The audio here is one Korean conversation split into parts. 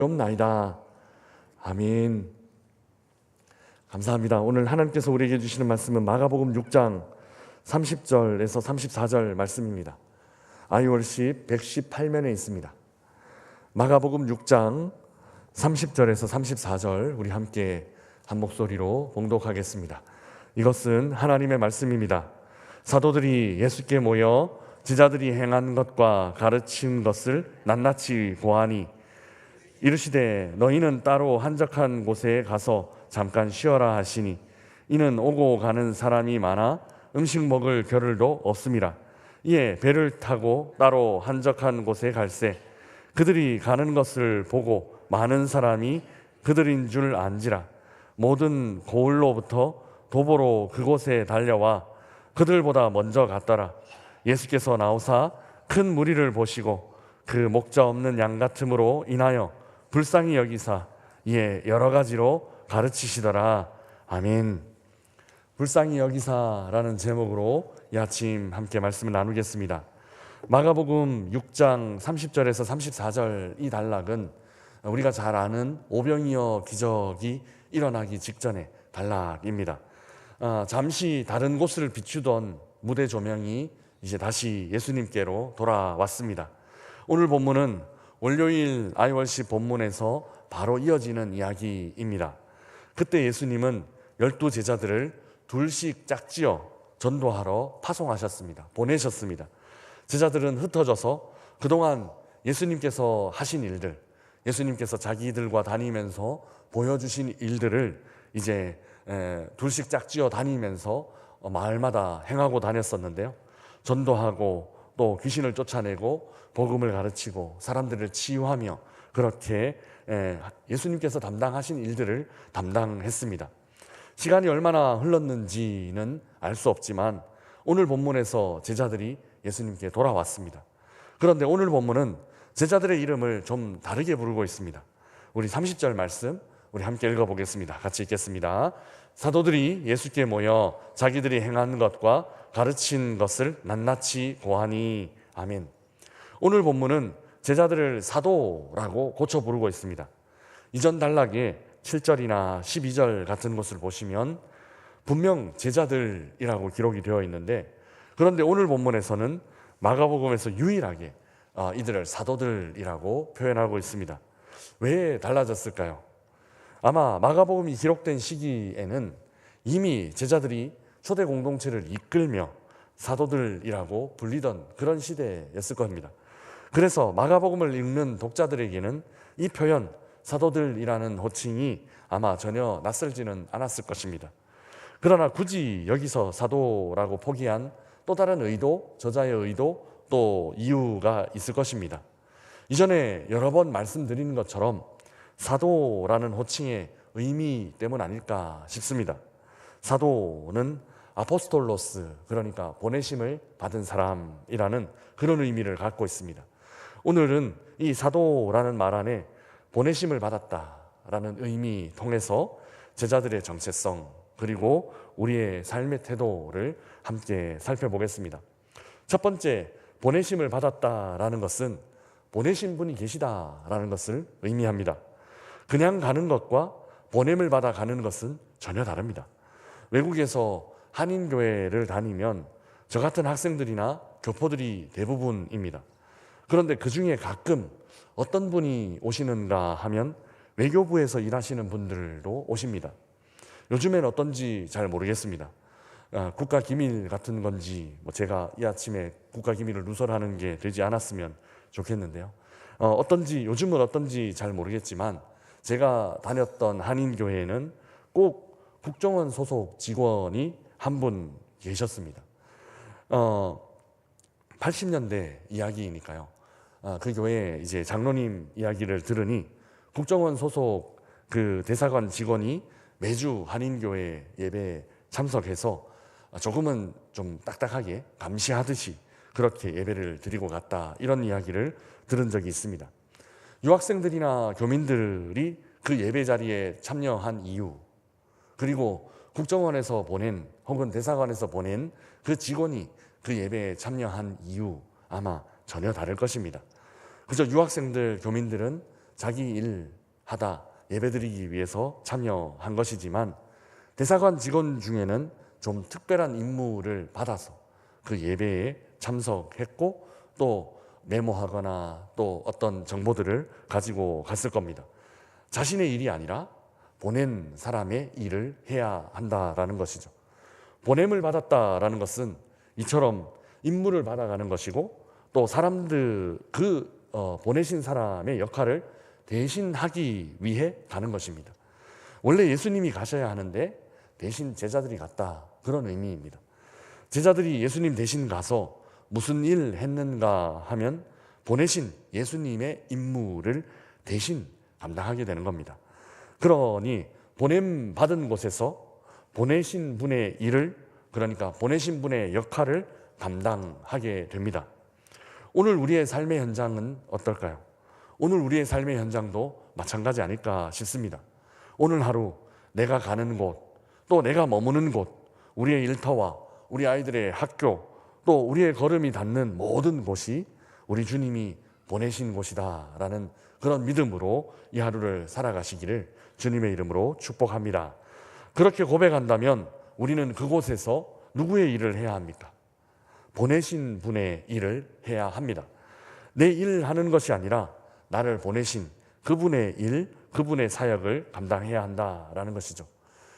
없나이다. 아멘. 감사합니다. 오늘 하나님께서 우리에게 주시는 말씀은 마가복음 6장 30절에서 34절 말씀입니다. 아이월십 118면에 있습니다. 마가복음 6장 30절에서 34절 우리 함께 한 목소리로 봉독하겠습니다. 이것은 하나님의 말씀입니다. 사도들이 예수께 모여 제자들이 행한 것과 가르친 것을 낱낱이 보아하니 이르시되 너희는 따로 한적한 곳에 가서 잠깐 쉬어라 하시니 이는 오고 가는 사람이 많아 음식 먹을 겨를도 없음이라. 이에 배를 타고 따로 한적한 곳에 갈새 그들이 가는 것을 보고 많은 사람이 그들인 줄 안지라. 모든 고을로부터 도보로 그곳에 달려와 그들보다 먼저 갔더라. 예수께서 나오사 큰 무리를 보시고 그 목자 없는 양 같음으로 인하여 불쌍히 여기사 이에 여러 가지로 가르치시더라. 아멘. 불쌍히 여기사라는 제목으로 이 아침 함께 말씀을 나누겠습니다. 마가복음 6장 30절에서 34절 이 단락은 우리가 잘 아는 오병이어 기적이 일어나기 직전의 단락입니다. 잠시 다른 곳을 비추던 무대 조명이 이제 다시 예수님께로 돌아왔습니다. 오늘 본문은 월요일 아이월십 본문에서 바로 이어지는 이야기입니다. 그때 예수님은 12 제자들을 둘씩 짝지어 전도하러 파송하셨습니다. 보내셨습니다. 제자들은 흩어져서 그동안 예수님께서 하신 일들, 예수님께서 자기들과 다니면서 보여주신 일들을 이제 둘씩 짝지어 다니면서 마을마다 행하고 다녔었는데요. 전도하고 또 귀신을 쫓아내고 복음을 가르치고 사람들을 치유하며 그렇게 예수님께서 담당하신 일들을 담당했습니다. 시간이 얼마나 흘렀는지는 알 수 없지만 오늘 본문에서 제자들이 예수님께 돌아왔습니다. 그런데 오늘 본문은 제자들의 이름을 좀 다르게 부르고 있습니다. 우리 30절 말씀 우리 함께 읽어보겠습니다. 같이 읽겠습니다. 사도들이 예수께 모여 자기들이 행한 것과 가르친 것을 낱낱이 고하니. 아멘. 오늘 본문은 제자들을 사도라고 고쳐 부르고 있습니다. 이전 단락에 7절이나 12절 같은 곳을 보시면 분명 제자들이라고 기록이 되어 있는데, 그런데 오늘 본문에서는 마가복음에서 유일하게 이들을 사도들이라고 표현하고 있습니다. 왜 달라졌을까요? 아마 마가복음이 기록된 시기에는 이미 제자들이 초대 공동체를 이끌며 사도들이라고 불리던 그런 시대였을 겁니다. 그래서 마가복음을 읽는 독자들에게는 이 표현 사도들이라는 호칭이 아마 전혀 낯설지는 않았을 것입니다. 그러나 굳이 여기서 사도라고 포기한 또 다른 의도, 저자의 의도, 또 이유가 있을 것입니다. 이전에 여러 번 말씀드린 것처럼 사도라는 호칭의 의미 때문 아닐까 싶습니다. 사도는 아포스톨로스, 그러니까 보내심을 받은 사람이라는 그런 의미를 갖고 있습니다. 오늘은 이 사도라는 말 안에 보내심을 받았다라는 의미 통해서 제자들의 정체성 그리고 우리의 삶의 태도를 함께 살펴보겠습니다. 첫 번째, 보내심을 받았다라는 것은 보내신 분이 계시다라는 것을 의미합니다. 그냥 가는 것과 보냄을 받아 가는 것은 전혀 다릅니다. 외국에서 한인교회를 다니면 저 같은 학생들이나 교포들이 대부분입니다. 그런데 그 중에 가끔 어떤 분이 오시는가 하면 외교부에서 일하시는 분들도 오십니다. 요즘엔 어떤지 잘 모르겠습니다. 국가기밀 같은 건지 제가 이 아침에 국가기밀을 누설하는 게 되지 않았으면 좋겠는데요. 요즘은 어떤지 잘 모르겠지만 제가 다녔던 한인교회에는 꼭 국정원 소속 직원이 한 분 계셨습니다. 80년대 이야기이니까요. 그 교회 이제 장로님 이야기를 들으니 국정원 소속 그 대사관 직원이 매주 한인교회 예배에 참석해서 조금은 좀 딱딱하게 감시하듯이 그렇게 예배를 드리고 갔다, 이런 이야기를 들은 적이 있습니다. 유학생들이나 교민들이 그 예배 자리에 참여한 이유, 그리고 국정원에서 보낸 혹은 대사관에서 보낸 그 직원이 그 예배에 참여한 이유 아마 전혀 다를 것입니다. 그저 유학생들, 교민들은 자기 일 하다 예배드리기 위해서 참여한 것이지만 대사관 직원 중에는 좀 특별한 임무를 받아서 그 예배에 참석했고 또 메모하거나 또 어떤 정보들을 가지고 갔을 겁니다. 자신의 일이 아니라 보낸 사람의 일을 해야 한다라는 것이죠. 보냄을 받았다라는 것은 이처럼 임무를 받아가는 것이고 또 사람들 보내신 사람의 역할을 대신하기 위해 가는 것입니다. 원래 예수님이 가셔야 하는데 대신 제자들이 갔다, 그런 의미입니다. 제자들이 예수님 대신 가서 무슨 일 했는가 하면 보내신 예수님의 임무를 대신 감당하게 되는 겁니다. 그러니 보냄 받은 곳에서 보내신 분의 일을, 그러니까 보내신 분의 역할을 감당하게 됩니다. 오늘 우리의 삶의 현장은 어떨까요? 오늘 우리의 삶의 현장도 마찬가지 아닐까 싶습니다. 오늘 하루 내가 가는 곳, 또 내가 머무는 곳, 우리의 일터와 우리 아이들의 학교, 또 우리의 걸음이 닿는 모든 곳이 우리 주님이 보내신 곳이다라는 그런 믿음으로 이 하루를 살아가시기를 주님의 이름으로 축복합니다. 그렇게 고백한다면 우리는 그곳에서 누구의 일을 해야 합니까? 보내신 분의 일을 해야 합니다. 내 일 하는 것이 아니라 나를 보내신 그분의 일, 그분의 사역을 감당해야 한다라는 것이죠.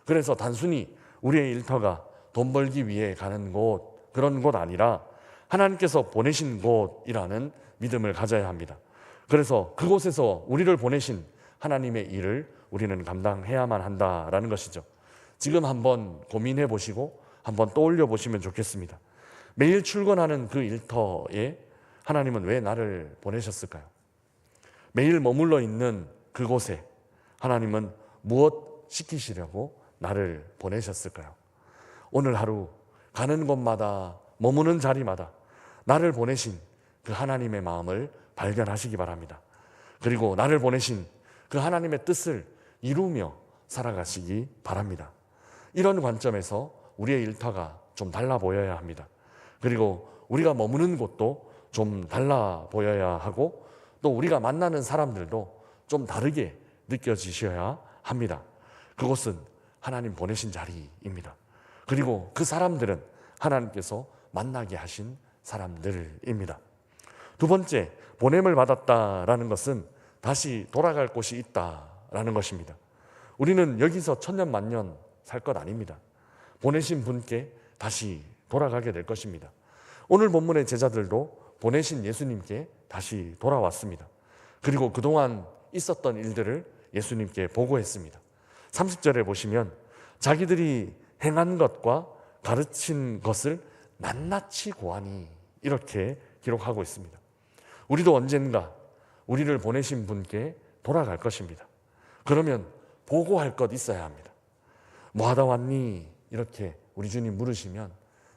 그래서 단순히 우리의 일터가 돈 벌기 위해 가는 곳, 그런 곳 아니라 하나님께서 보내신 곳이라는 믿음을 가져야 합니다. 그래서 그곳에서 우리를 보내신 하나님의 일을 우리는 감당해야만 한다라는 것이죠. 지금 한번 고민해 보시고 한번 떠올려 보시면 좋겠습니다. 매일 출근하는 그 일터에 하나님은 왜 나를 보내셨을까요? 매일 머물러 있는 그곳에 하나님은 무엇 시키시려고 나를 보내셨을까요? 오늘 하루 가는 곳마다 머무는 자리마다 나를 보내신 그 하나님의 마음을 발견하시기 바랍니다. 그리고 나를 보내신 그 하나님의 뜻을 이루며 살아가시기 바랍니다. 이런 관점에서 우리의 일터가 좀 달라 보여야 합니다. 그리고 우리가 머무는 곳도 좀 달라 보여야 하고 또 우리가 만나는 사람들도 좀 다르게 느껴지셔야 합니다. 그곳은 하나님 보내신 자리입니다. 그리고 그 사람들은 하나님께서 만나게 하신 사람들입니다. 두 번째, 보냄을 받았다라는 것은 다시 돌아갈 곳이 있다라는 것입니다. 우리는 여기서 천년 만년 살 것 아닙니다. 보내신 분께 다시 돌아가게 될 것입니다. 오늘 본문의 제자들도 보내신 예수님께 다시 돌아왔습니다. 그리고 그동안 있었던 일들을 예수님께 보고했습니다. 30절에 보시면 자기들이 행한 것과 가르친 것을 낱낱이 고하니, 이렇게 기록하고 있습니다. 우리도 언젠가 우리를 보내신 분께 돌아갈 것입니다. 그러면 보고할 것 있어야 합니다. 뭐 하다 왔니? 이렇게 우리 주님 물으시면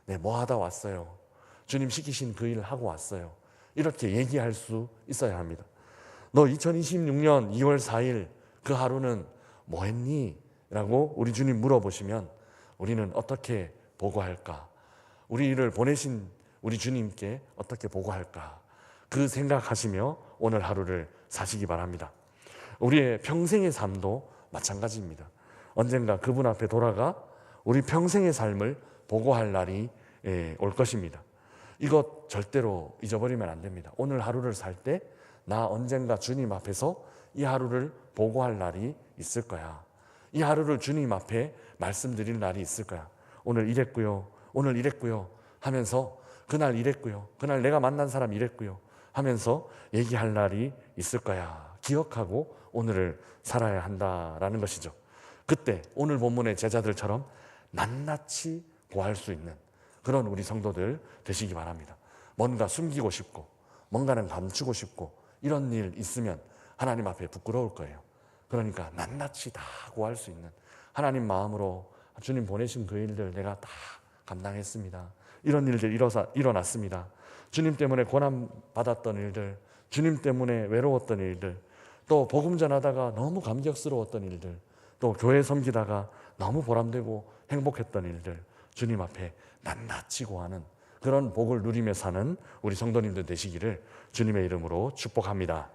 네, 뭐 하다 왔어요. 주님 시키신 그 일을 하고 왔어요. 이렇게 얘기할 수 있어야 합니다. 너 2026년 2월 4일 그 하루는 뭐 했니? 라고 우리 주님 물어보시면 우리는 어떻게 보고할까? 우리 일을 보내신 우리 주님께 어떻게 보고할까? 그 생각하시며 오늘 하루를 사시기 바랍니다. 우리의 평생의 삶도 마찬가지입니다. 언젠가 그분 앞에 돌아가 우리 평생의 삶을 보고할 날이 올 것입니다. 이것 절대로 잊어버리면 안 됩니다. 오늘 하루를 살 때 나 언젠가 주님 앞에서 이 하루를 보고할 날이 있을 거야. 이 하루를 주님 앞에 말씀드릴 날이 있을 거야. 오늘 이랬고요. 오늘 이랬고요. 하면서 그날 이랬고요. 그날 내가 만난 사람 이랬고요. 하면서 얘기할 날이 있을 거야. 기억하고 오늘을 살아야 한다라는 것이죠. 그때 오늘 본문의 제자들처럼 낱낱이 고할 수 있는 그런 우리 성도들 되시기 바랍니다. 뭔가 숨기고 싶고 뭔가는 감추고 싶고 이런 일 있으면 하나님 앞에 부끄러울 거예요. 그러니까 낱낱이 다 고할 수 있는 하나님 마음으로 주님 보내신 그 일들 내가 다 감당했습니다. 이런 일들 일어났습니다. 주님 때문에 고난받았던 일들, 주님 때문에 외로웠던 일들, 또 복음 전하다가 너무 감격스러웠던 일들, 또 교회 섬기다가 너무 보람되고 행복했던 일들, 주님 앞에 낱낱이 고하는 그런 복을 누리며 사는 우리 성도님들 되시기를 주님의 이름으로 축복합니다.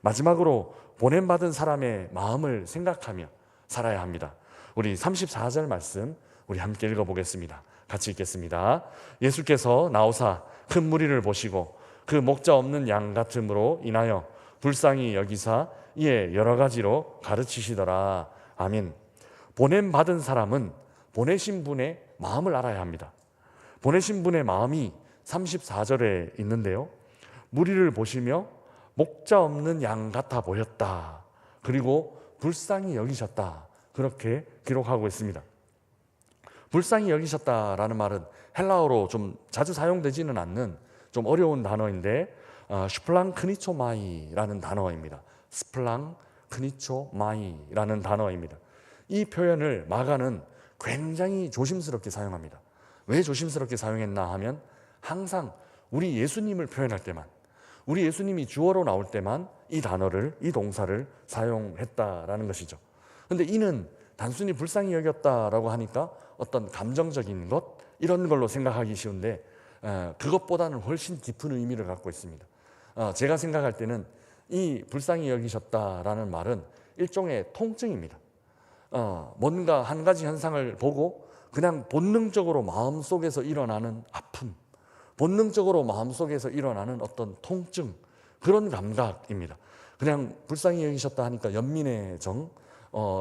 마지막으로 보냄받은 사람의 마음을 생각하며 살아야 합니다. 우리 34절 말씀 우리 함께 읽어보겠습니다. 같이 읽겠습니다. 예수께서 나오사 큰 무리를 보시고 그 목자 없는 양 같음으로 인하여 불쌍히 여기사 이에 여러 가지로 가르치시더라. 아멘. 보냄받은 사람은 보내신 분의 마음을 알아야 합니다. 보내신 분의 마음이 34절에 있는데요, 무리를 보시며 목자 없는 양 같아 보였다, 그리고 불쌍히 여기셨다, 그렇게 기록하고 있습니다. 불쌍히 여기셨다라는 말은 헬라어로 좀 자주 사용되지는 않는 좀 어려운 단어인데 슈플랑크니초마이라는 단어입니다. 스플랑크니초마이라는 단어입니다. 이 표현을 마가는 굉장히 조심스럽게 사용합니다. 왜 조심스럽게 사용했나 하면 항상 우리 예수님을 표현할 때만, 우리 예수님이 주어로 나올 때만 이 단어를, 이 동사를 사용했다라는 것이죠. 그런데 이는 단순히 불쌍히 여겼다라고 하니까 어떤 감정적인 것, 이런 걸로 생각하기 쉬운데 그것보다는 훨씬 깊은 의미를 갖고 있습니다. 제가 생각할 때는 이 불쌍히 여기셨다라는 말은 일종의 통증입니다. 뭔가 한 가지 현상을 보고 그냥 본능적으로 마음속에서 일어나는 아픔, 본능적으로 마음속에서 일어나는 어떤 통증, 그런 감각입니다. 그냥 불쌍히 여기셨다 하니까 연민의 정,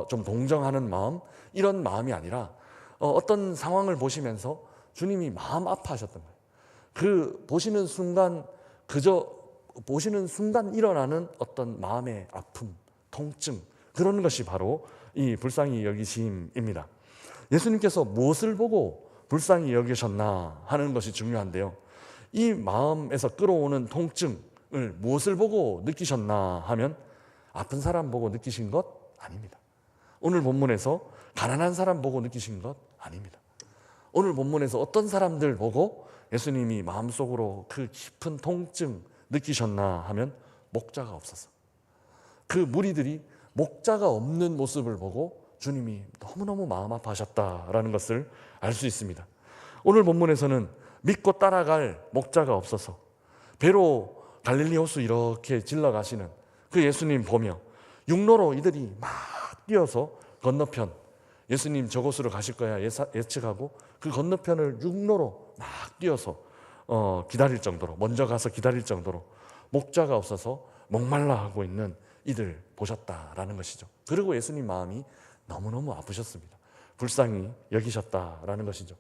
좀 동정하는 마음, 이런 마음이 아니라 어떤 상황을 보시면서 주님이 마음 아파하셨던 거예요. 그 보시는 순간, 그저 보시는 순간 일어나는 어떤 마음의 아픔, 통증, 그런 것이 바로 이 불쌍히 여기심입니다. 예수님께서 무엇을 보고 불쌍히 여기셨나 하는 것이 중요한데요, 이 마음에서 끌어오는 통증을 무엇을 보고 느끼셨나 하면 아픈 사람 보고 느끼신 것 아닙니다. 오늘 본문에서 가난한 사람 보고 느끼신 것 아닙니다. 오늘 본문에서 어떤 사람들 보고 예수님이 마음속으로 그 깊은 통증 느끼셨나 하면 목자가 없어서, 그 무리들이 목자가 없는 모습을 보고 주님이 너무너무 마음 아파하셨다라는 것을 알 수 있습니다. 오늘 본문에서는 믿고 따라갈 목자가 없어서 배로 갈릴리 호수 이렇게 질러가시는 그 예수님 보며 육로로 이들이 막 뛰어서 건너편, 예수님 저곳으로 가실 거야 예측하고 그 건너편을 육로로 막 뛰어서 기다릴 정도로, 먼저 가서 기다릴 정도로 목자가 없어서 목말라 하고 있는 이들 보셨다라는 것이죠. 그리고 예수님 마음이 너무너무 아프셨습니다. 불쌍히 여기셨다라는 것이죠.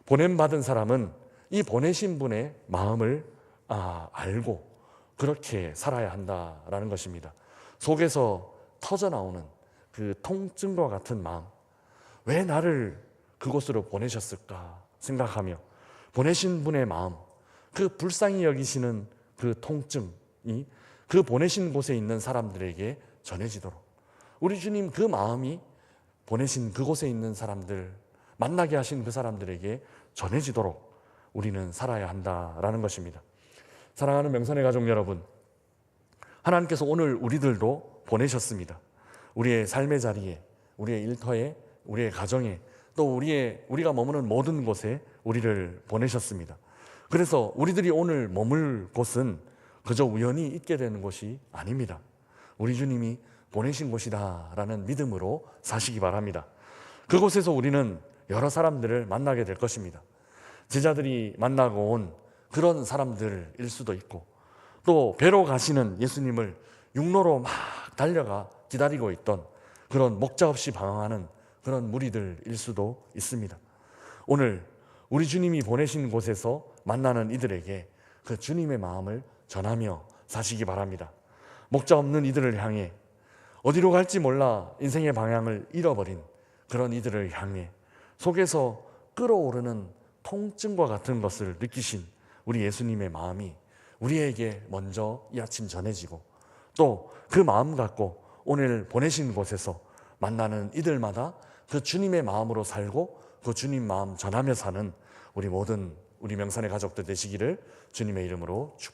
보냄받은 사람은 이 보내신 분의 마음을 알고 그렇게 살아야 한다라는 것입니다. 속에서 터져나오는 그 통증과 같은 마음, 왜 나를 그곳으로 보내셨을까 생각하며 보내신 분의 마음, 그 불쌍히 여기시는 그 통증이 그 보내신 곳에 있는 사람들에게 전해지도록, 우리 주님 그 마음이 보내신 그곳에 있는 사람들, 만나게 하신 그 사람들에게 전해지도록 우리는 살아야 한다라는 것입니다. 사랑하는 명선의 가족 여러분, 하나님께서 오늘 우리들도 보내셨습니다. 우리의 삶의 자리에, 우리의 일터에, 우리의 가정에, 또 우리가 머무는 모든 곳에 우리를 보내셨습니다. 그래서 우리들이 오늘 머물 곳은 그저 우연히 있게 되는 곳이 아닙니다. 우리 주님이 보내신 곳이다라는 믿음으로 사시기 바랍니다. 그곳에서 우리는 여러 사람들을 만나게 될 것입니다. 제자들이 만나고 온 그런 사람들일 수도 있고, 또 배로 가시는 예수님을 육로로 막 달려가 기다리고 있던 그런 목자 없이 방황하는 그런 무리들일 수도 있습니다. 오늘 우리 주님이 보내신 곳에서 만나는 이들에게 그 주님의 마음을 전하며 사시기 바랍니다. 목자 없는 이들을 향해, 어디로 갈지 몰라 인생의 방향을 잃어버린 그런 이들을 향해 속에서 끓어오르는 통증과 같은 것을 느끼신 우리 예수님의 마음이 우리에게 먼저 이 아침 전해지고, 또 그 마음 갖고 오늘 보내신 곳에서 만나는 이들마다 그 주님의 마음으로 살고 그 주님 마음 전하며 사는 우리 모든 우리 명산의 가족들 되시기를 주님의 이름으로 축복합니다.